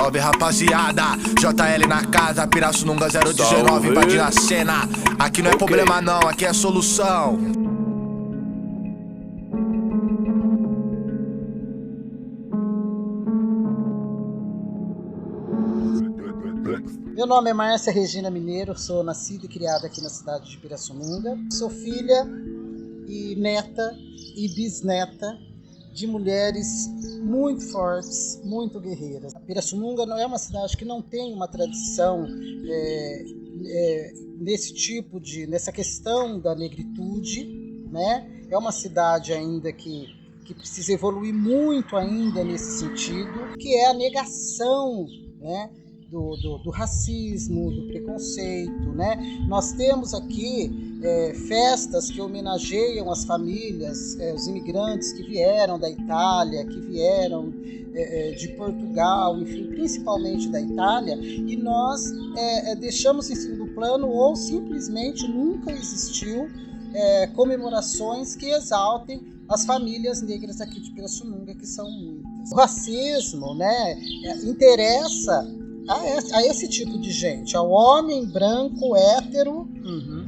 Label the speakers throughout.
Speaker 1: Salve rapaziada, JL na casa, Pirassununga 019, invadindo a cena. Aqui não é problema não, aqui é solução.
Speaker 2: Meu nome é Márcia Regina Mineiro, sou nascida e criada aqui na cidade de Pirassununga. Sou filha e neta e bisneta de mulheres muito fortes, muito guerreiras. Pirassununga não é uma cidade que não tem uma tradição nessa questão da negritude, né? É uma cidade ainda que precisa evoluir muito ainda nesse sentido, que é a negação, né? Do racismo, do preconceito, né? Nós temos aqui festas que homenageiam as famílias, os imigrantes que vieram da Itália, que vieram de Portugal, enfim, principalmente da Itália, e nós deixamos em segundo plano ou simplesmente nunca existiu comemorações que exaltem as famílias negras aqui de Pirassununga, que são muitas. O racismo, né, interessa a esse tipo de gente, ao homem branco,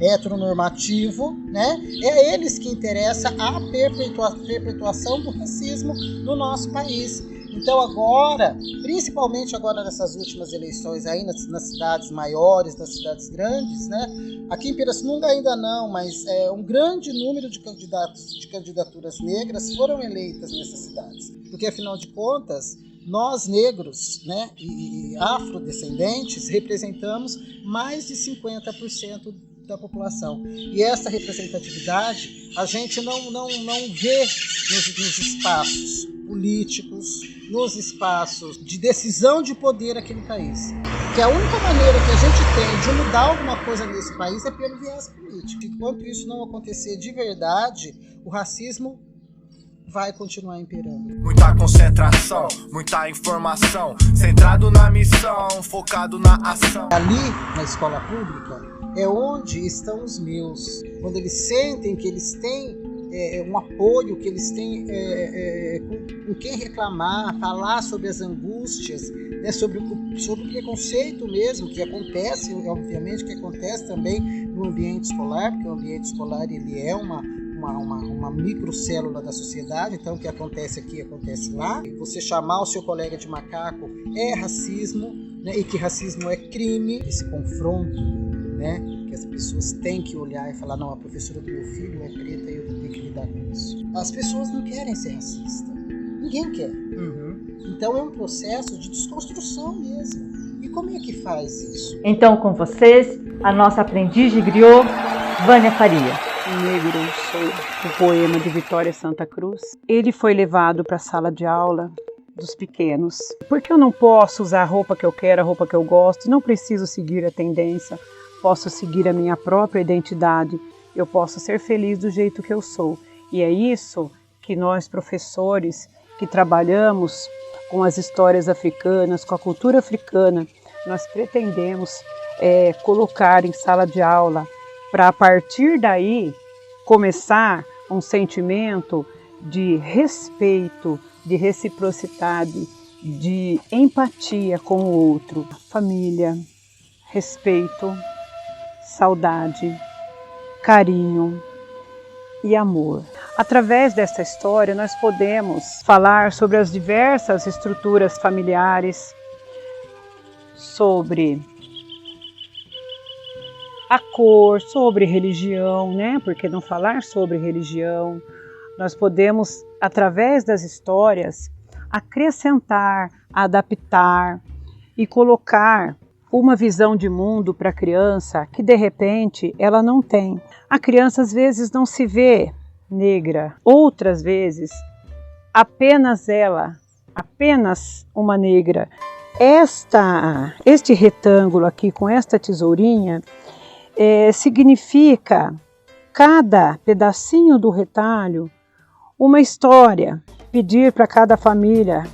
Speaker 2: heteronormativo, né? É a eles que interessa a perpetuação do racismo no nosso país. Então agora, principalmente agora nessas últimas eleições aí nas cidades maiores, nas cidades grandes, né? Aqui em Pirassununga ainda não, mas um grande número de candidaturas negras foram eleitas nessas cidades. Porque afinal de contas, nós negros, né, e afrodescendentes representamos mais de 50% da população. E essa representatividade a gente não vê nos espaços políticos, nos espaços de decisão de poder aqui no país. Que a única maneira que a gente tem de mudar alguma coisa nesse país é pelo viés político. Enquanto isso não acontecer de verdade, o racismo vai continuar imperando.
Speaker 1: Muita concentração, muita informação, centrado na missão, focado na ação.
Speaker 2: Ali, na escola pública, é onde estão os meus. Quando eles sentem que eles têm um apoio, que eles têm com quem reclamar, falar sobre as angústias, né, sobre o preconceito mesmo, que acontece, obviamente, que acontece também no ambiente escolar, porque o ambiente escolar ele é uma microcélula da sociedade, então o que acontece aqui acontece lá. Você chamar o seu colega de macaco é racismo, né? E que racismo é crime. Esse confronto, né? Que as pessoas têm que olhar e falar, não, a professora do meu filho é preta e eu vou ter que lidar com isso. As pessoas não querem ser racistas, ninguém quer. Então é um processo de desconstrução mesmo. E como é que faz isso?
Speaker 3: Então com vocês, a nossa aprendiz de griot, Vânia Faria.
Speaker 4: Negro Sou, o poema de Vitória Santa Cruz. Ele foi levado para a sala de aula dos pequenos. Porque eu não posso usar a roupa que eu quero, a roupa que eu gosto, não preciso seguir a tendência, posso seguir a minha própria identidade, eu posso ser feliz do jeito que eu sou. E é isso que nós, professores, que trabalhamos com as histórias africanas, com a cultura africana, nós pretendemos colocar em sala de aula, para a partir daí começar um sentimento de respeito, de reciprocidade, de empatia com o outro. Família, respeito, saudade, carinho e amor. Através dessa história nós podemos falar sobre as diversas estruturas familiares, sobre a cor, sobre religião, né? Por que não falar sobre religião? Nós podemos, através das histórias, acrescentar, adaptar e colocar uma visão de mundo para a criança que, de repente, ela não tem. A criança, às vezes, não se vê negra. Outras vezes, apenas ela, apenas uma negra. Este retângulo aqui, com esta tesourinha, significa cada pedacinho do retalho uma história. Pedir para cada família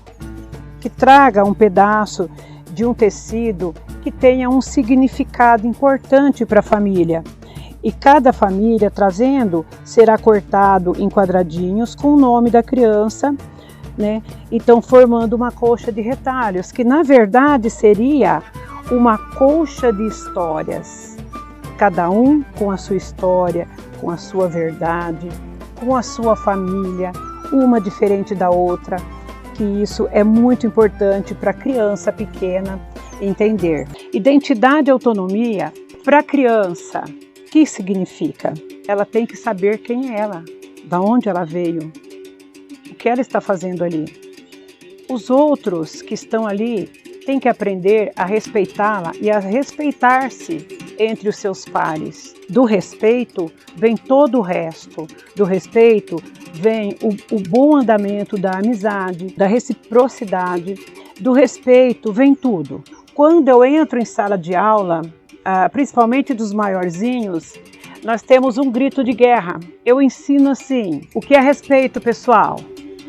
Speaker 4: que traga um pedaço de um tecido que tenha um significado importante para a família. E cada família trazendo será cortado em quadradinhos com o nome da criança né? Então formando uma colcha de retalhos, que na verdade seria uma colcha de histórias, cada um com a sua história, com a sua verdade, com a sua família, uma diferente da outra, que isso é muito importante para a criança pequena entender. Identidade e autonomia, para a criança, o que significa? Ela tem que saber quem é ela, da onde ela veio, o que ela está fazendo ali. Os outros que estão ali têm que aprender a respeitá-la e a respeitar-se entre os seus pares. Do respeito vem todo o resto. Do respeito vem o bom andamento da amizade, da reciprocidade. Do respeito vem tudo. Quando eu entro em sala de aula, principalmente dos maiorzinhos, nós temos um grito de guerra. Eu ensino assim: o que é respeito, pessoal?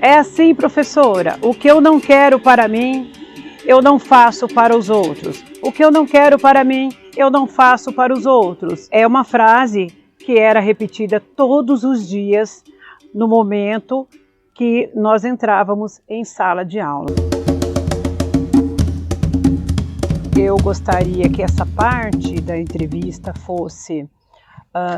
Speaker 4: É assim, professora, o que eu não quero para mim, eu não faço para os outros. O que eu não quero para mim, eu não faço para os outros. É uma frase que era repetida todos os dias no momento que nós entrávamos em sala de aula. Eu gostaria que essa parte da entrevista fosse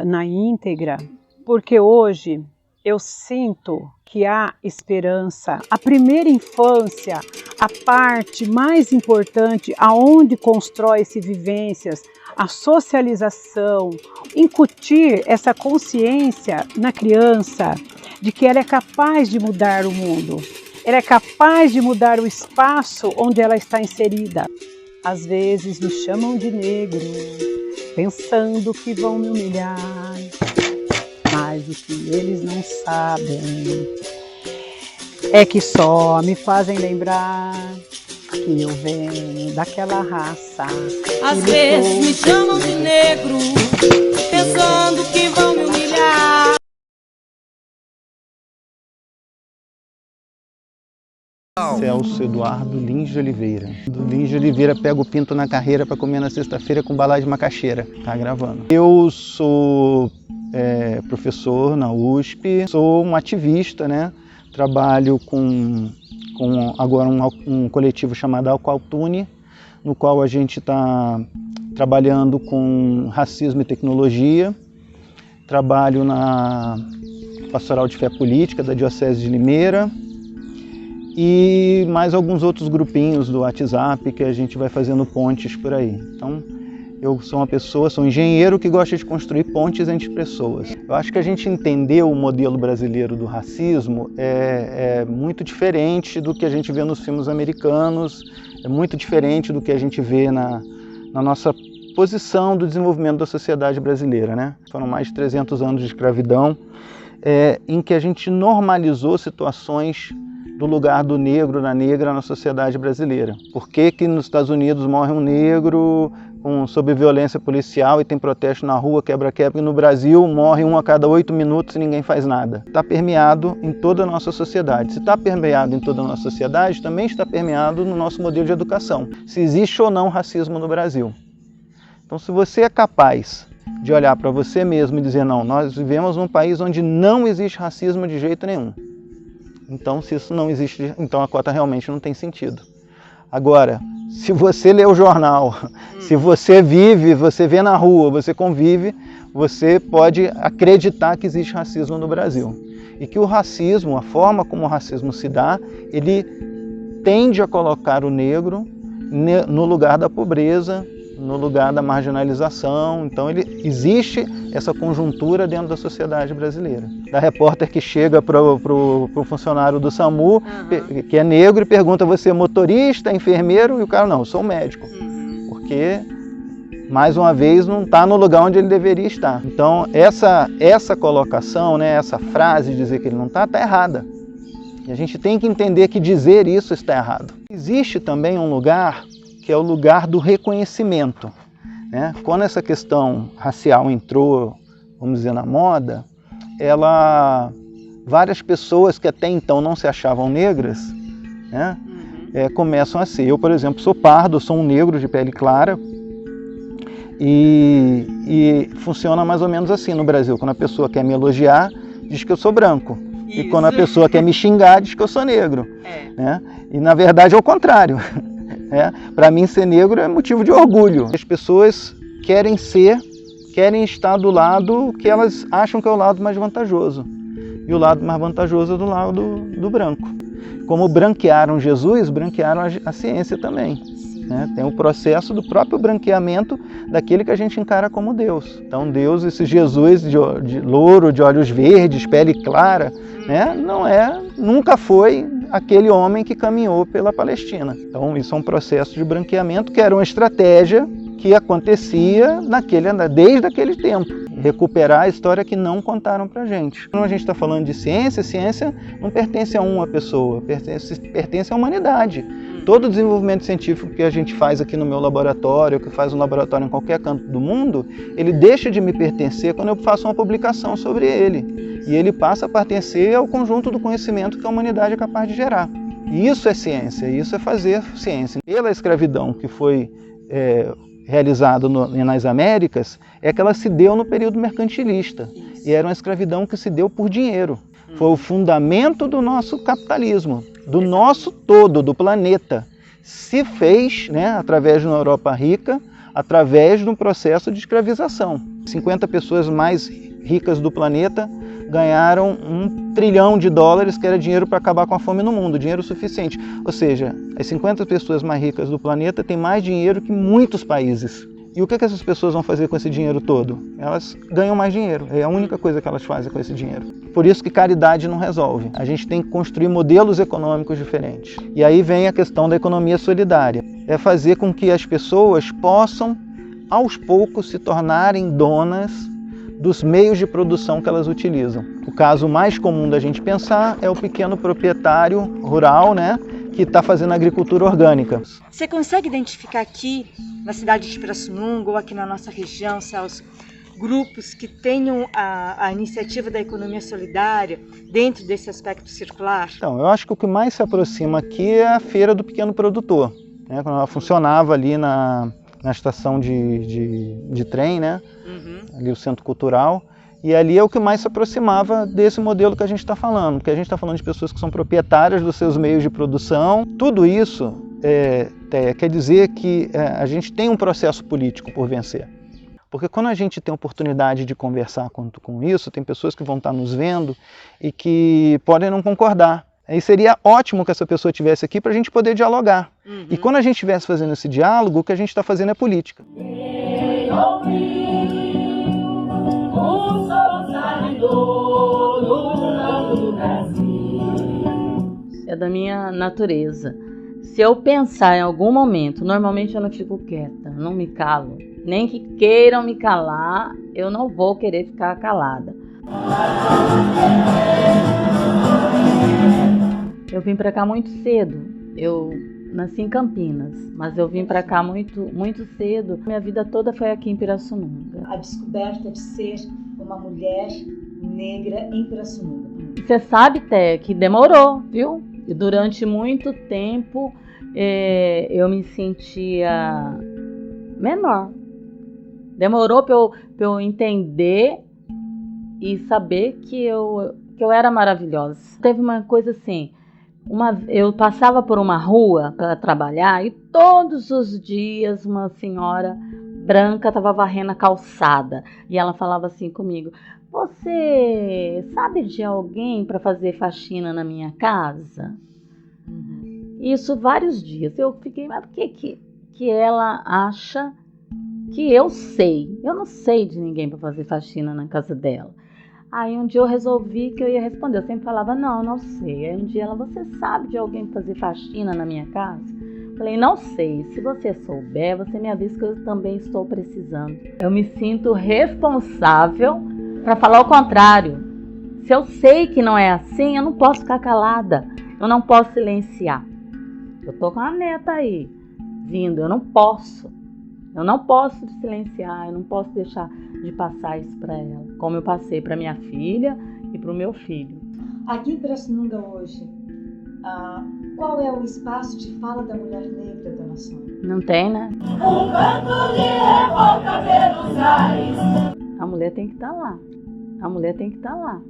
Speaker 4: na íntegra, porque hoje eu sinto que há esperança. A primeira infância, a parte mais importante, aonde constrói-se vivências, a socialização, incutir essa consciência na criança de que ela é capaz de mudar o mundo, ela é capaz de mudar o espaço onde ela está inserida. Às vezes me chamam de negro, pensando que vão me humilhar, mas o que eles não sabem é que só me fazem lembrar que eu venho daquela raça.
Speaker 5: Às vezes me chamam de negro, pensando que vão me humilhar.
Speaker 6: Celso Eduardo Lins de Oliveira. Do Lins de Oliveira pega o pinto na carreira para comer na sexta-feira com bala de macaxeira. Tá gravando. Eu sou professor na USP, sou um ativista, né? Trabalho com agora um coletivo chamado Alcoaltune, no qual a gente está trabalhando com racismo e tecnologia. Trabalho na Pastoral de Fé Política da Diocese de Limeira e mais alguns outros grupinhos do WhatsApp que a gente vai fazendo pontes por aí. Então, eu sou uma pessoa, sou um engenheiro que gosta de construir pontes entre pessoas. Eu acho que a gente entender o modelo brasileiro do racismo é muito diferente do que a gente vê nos filmes americanos, é muito diferente do que a gente vê na nossa posição do desenvolvimento da sociedade brasileira, né? Foram mais de 300 anos de escravidão, em que a gente normalizou situações do lugar do negro, da negra na sociedade brasileira. Por que que nos Estados Unidos morre um negro sob violência policial e tem protesto na rua, quebra-quebra, e no Brasil morre um a cada 8 minutos e ninguém faz nada? Está permeado em toda a nossa sociedade. Se está permeado em toda a nossa sociedade, também está permeado no nosso modelo de educação. Se existe ou não racismo no Brasil. Então, se você é capaz de olhar para você mesmo e dizer, não, nós vivemos num país onde não existe racismo de jeito nenhum. Então, se isso não existe, então a cota realmente não tem sentido. Agora, se você lê o jornal, se você vive, você vê na rua, você convive, você pode acreditar que existe racismo no Brasil. E que o racismo, a forma como o racismo se dá, ele tende a colocar o negro no lugar da pobreza, no lugar da marginalização. Então existe essa conjuntura dentro da sociedade brasileira. Da repórter que chega para o funcionário do SAMU, que é negro, e pergunta: você é motorista, enfermeiro? E o cara: não, eu sou médico. Porque, mais uma vez, não está no lugar onde ele deveria estar. Então essa colocação, né, essa frase de dizer que ele não está errada. E a gente tem que entender que dizer isso está errado. Existe também um lugar que é o lugar do reconhecimento, né? Quando essa questão racial entrou, vamos dizer, na moda, várias pessoas que até então não se achavam negras, né, começam a ser. Eu, por exemplo, sou pardo, sou um negro de pele clara, e funciona mais ou menos assim no Brasil. Quando a pessoa quer me elogiar, diz que eu sou branco. E quando a pessoa quer me xingar, diz que eu sou negro. Né? E na verdade é o contrário. Para mim, ser negro é motivo de orgulho. As pessoas querem estar do lado que elas acham que é o lado mais vantajoso. E o lado mais vantajoso é do lado do branco. Como branquearam Jesus, branquearam a ciência também. Né? Tem o processo do próprio branqueamento daquele que a gente encara como Deus. Então Deus, esse Jesus de louro, de olhos verdes, pele clara, né? Nunca foi aquele homem que caminhou pela Palestina. Então isso é um processo de branqueamento que era uma estratégia que acontecia desde aquele tempo. Recuperar a história que não contaram pra gente. Quando a gente está falando de ciência, ciência não pertence a uma pessoa, pertence à humanidade. Todo o desenvolvimento científico que a gente faz aqui no meu laboratório, que faz um laboratório em qualquer canto do mundo, ele deixa de me pertencer quando eu faço uma publicação sobre ele. E ele passa a pertencer ao conjunto do conhecimento que a humanidade é capaz de gerar. E isso é ciência, isso é fazer ciência. Pela escravidão que foi realizado nas Américas, é que ela se deu no período mercantilista. E era uma escravidão que se deu por dinheiro. Foi o fundamento do nosso capitalismo, do nosso todo, do planeta. Se fez, né, através de uma Europa rica, através de um processo de escravização. 50 pessoas mais ricas do planeta ganharam $1 trilhão, que era dinheiro para acabar com a fome no mundo, dinheiro suficiente. Ou seja, as 50 pessoas mais ricas do planeta têm mais dinheiro que muitos países. E o que essas pessoas vão fazer com esse dinheiro todo? Elas ganham mais dinheiro, é a única coisa que elas fazem com esse dinheiro. Por isso que caridade não resolve. A gente tem que construir modelos econômicos diferentes. E aí vem a questão da economia solidária. É fazer com que as pessoas possam, aos poucos, se tornarem donas dos meios de produção que elas utilizam. O caso mais comum da gente pensar é o pequeno proprietário rural, né, que está fazendo agricultura orgânica.
Speaker 3: Você consegue identificar aqui, na cidade de Pirassununga ou aqui na nossa região, Celso, grupos que tenham a iniciativa da economia solidária dentro desse aspecto circular?
Speaker 6: Então, eu acho que o que mais se aproxima aqui é a Feira do Pequeno Produtor, né, quando ela funcionava ali na estação de trem, né? Ali o Centro Cultural, e ali é o que mais se aproximava desse modelo que a gente está falando, porque a gente está falando de pessoas que são proprietárias dos seus meios de produção. Tudo isso quer dizer que a gente tem um processo político por vencer. Porque quando a gente tem a oportunidade de conversar com isso, tem pessoas que vão estar nos vendo e que podem não concordar. E seria ótimo que essa pessoa estivesse aqui para a gente poder dialogar. E quando a gente estivesse fazendo esse diálogo, o que a gente está fazendo é política.
Speaker 7: É da minha natureza. Se eu pensar em algum momento, normalmente eu não fico quieta, não me calo. Nem que queiram me calar, eu não vou querer ficar calada. Eu vim para cá muito cedo. Eu nasci em Campinas, mas eu vim para cá muito cedo. Minha vida toda foi aqui em Pirassununga.
Speaker 3: A descoberta de ser uma mulher negra em Pirassununga.
Speaker 7: Você sabe, Té, que demorou, viu? E durante muito tempo eu me sentia menor. Demorou para eu entender e saber que eu era maravilhosa. Teve uma coisa assim, eu passava por uma rua para trabalhar e todos os dias uma senhora branca estava varrendo a calçada e ela falava assim comigo: você sabe de alguém para fazer faxina na minha casa? Isso vários dias. Eu fiquei, mas por que ela acha que eu sei? Eu não sei de ninguém para fazer faxina na casa dela. Aí um dia eu resolvi que eu ia responder. Eu sempre falava, não sei. Aí um dia ela, você sabe de alguém para fazer faxina na minha casa? Falei, não sei. Se você souber, você me avisa que eu também estou precisando. Eu me sinto responsável para falar o contrário. Se eu sei que não é assim, eu não posso ficar calada. Eu não posso silenciar. Eu tô com a neta aí, vindo. Eu não posso silenciar. Eu não posso deixar de passar isso para ela. Como eu passei para minha filha e para o meu filho.
Speaker 3: Aqui em Pirassununga hoje, qual é o espaço de fala da mulher negra da nação?
Speaker 7: Não tem, né?
Speaker 5: Um canto de revolta pelos ares.
Speaker 7: A mulher tem que estar lá. A mulher tem que estar lá.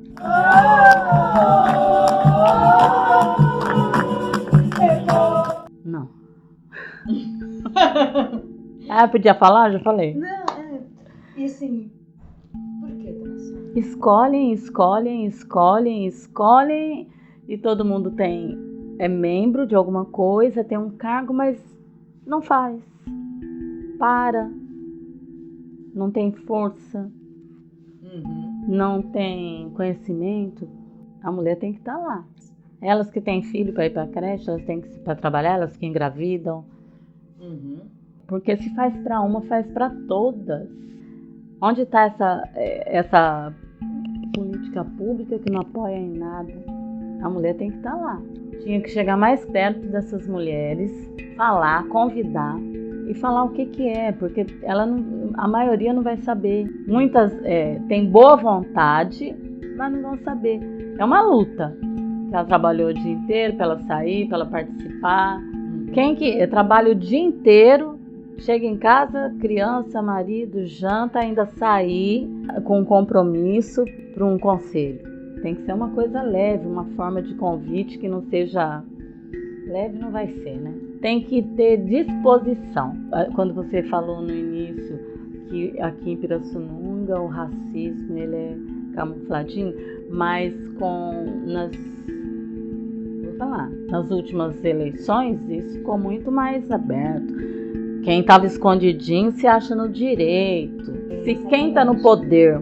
Speaker 7: Não. Ah, podia falar? Já falei.
Speaker 3: Não, e assim, por que, dona Sônia?
Speaker 7: Escolhem e todo mundo é membro de alguma coisa, tem um cargo, mas não faz. Não tem força, não tem conhecimento. A mulher tem que estar lá. Elas que têm filho para ir para a creche, elas têm que ir para trabalhar, elas que engravidam. Porque se faz para uma, faz para todas. Onde está essa política pública que não apoia em nada? A mulher tem que estar lá. Tinha que chegar mais perto dessas mulheres, falar, convidar e falar o que é, porque a maioria não vai saber. Muitas têm boa vontade, mas não vão saber. É uma luta. Ela trabalhou o dia inteiro para ela sair, para ela participar. Quem que trabalha o dia inteiro, chega em casa, criança, marido, janta, ainda sair com um compromisso para um conselho. Tem que ser uma coisa leve, uma forma de convite que não seja leve, não vai ser, né? Tem que ter disposição. Quando você falou no início que aqui em Pirassununga o racismo ele é camufladinho, mas nas últimas eleições isso ficou muito mais aberto. Quem estava escondidinho se acha no direito. Se quem está no poder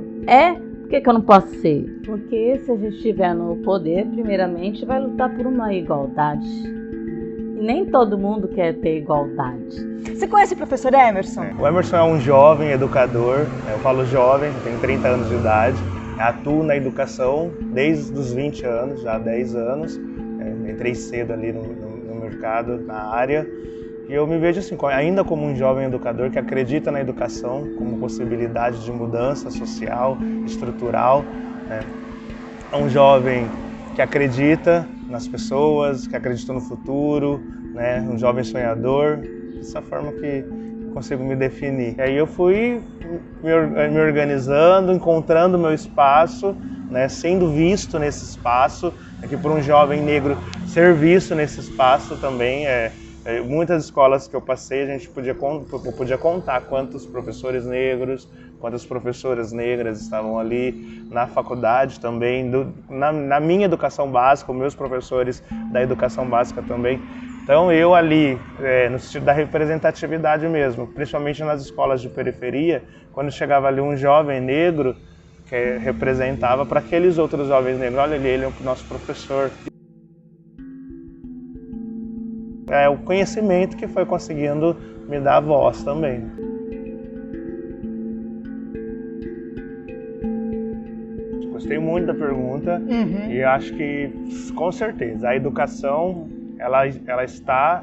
Speaker 7: por que eu não posso ser? Porque se a gente estiver no poder, primeiramente vai lutar por uma igualdade. E nem todo mundo quer ter igualdade.
Speaker 3: Você conhece o professor Emerson?
Speaker 8: O Emerson é um jovem educador, eu falo jovem, tem 30 anos de idade, atuo na educação desde os 20 anos, já há 10 anos, entrei cedo ali no mercado, na área, e eu me vejo assim, ainda como um jovem educador que acredita na educação como possibilidade de mudança social, estrutural, né? É um jovem que acredita nas pessoas, que acredita no futuro, né? Um jovem sonhador, dessa forma que consigo me definir. E aí eu fui me organizando, encontrando meu espaço, né? Sendo visto nesse espaço, que por um jovem negro ser visto nesse espaço também muitas escolas que eu passei, a gente podia contar quantos professores negros, quantas professoras negras estavam ali na faculdade também, na minha educação básica, meus professores da educação básica também. Então eu ali, no sentido da representatividade mesmo, principalmente nas escolas de periferia, quando chegava ali um jovem negro que representava para aqueles outros jovens negros, olha ele é o nosso professor. É o conhecimento que foi conseguindo me dar voz também. Gostei muito da pergunta e acho que, com certeza, a educação ela está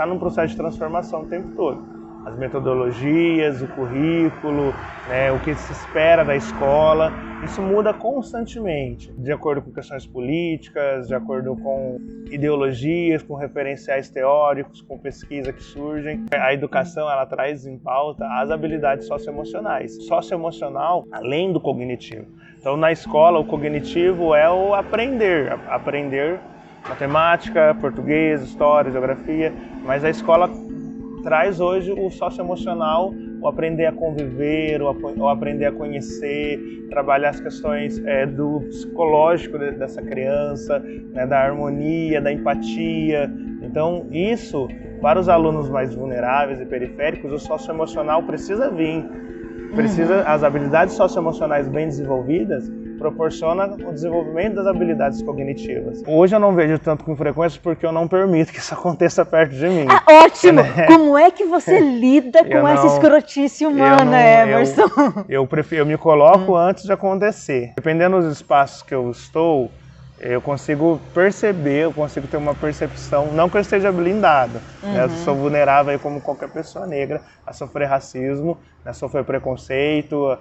Speaker 8: num processo de transformação o tempo todo. As metodologias, o currículo, né, o que se espera da escola, isso muda constantemente, de acordo com questões políticas, de acordo com ideologias, com referenciais teóricos, com pesquisa que surgem. A educação ela traz em pauta as habilidades socioemocionais. Socioemocional, além do cognitivo. Então, na escola, o cognitivo é o aprender matemática, português, história, geografia, mas a escola traz hoje o socioemocional, o aprender a conviver, o aprender a conhecer, trabalhar as questões do psicológico dessa criança, né, da harmonia, da empatia. Então, isso, para os alunos mais vulneráveis e periféricos, o socioemocional precisa vir. As habilidades socioemocionais bem desenvolvidas proporciona o desenvolvimento das habilidades cognitivas. Hoje eu não vejo tanto com frequência porque eu não permito que isso aconteça perto de mim.
Speaker 3: Ótimo! Né? Como é que você lida com essa escrotice humana, Emerson?
Speaker 8: Eu me coloco antes de acontecer. Dependendo dos espaços que eu estou, eu consigo perceber, eu consigo ter uma percepção, não que eu esteja blindado, né? Eu sou vulnerável aí como qualquer pessoa negra a sofrer racismo, a sofrer preconceito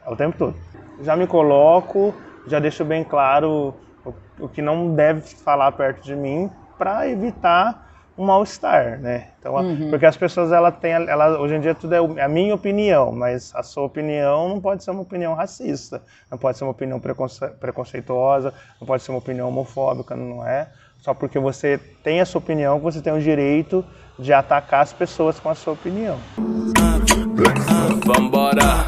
Speaker 8: o tempo todo. Já me coloco, já deixo bem claro o que não deve falar perto de mim para evitar um mal-estar, né? Então, porque as pessoas, hoje em dia tudo é a minha opinião, mas a sua opinião não pode ser uma opinião racista, não pode ser uma opinião preconceituosa, não pode ser uma opinião homofóbica, não é? Só porque você tem a sua opinião, você tem o direito de atacar as pessoas com a sua opinião.
Speaker 9: Vambora!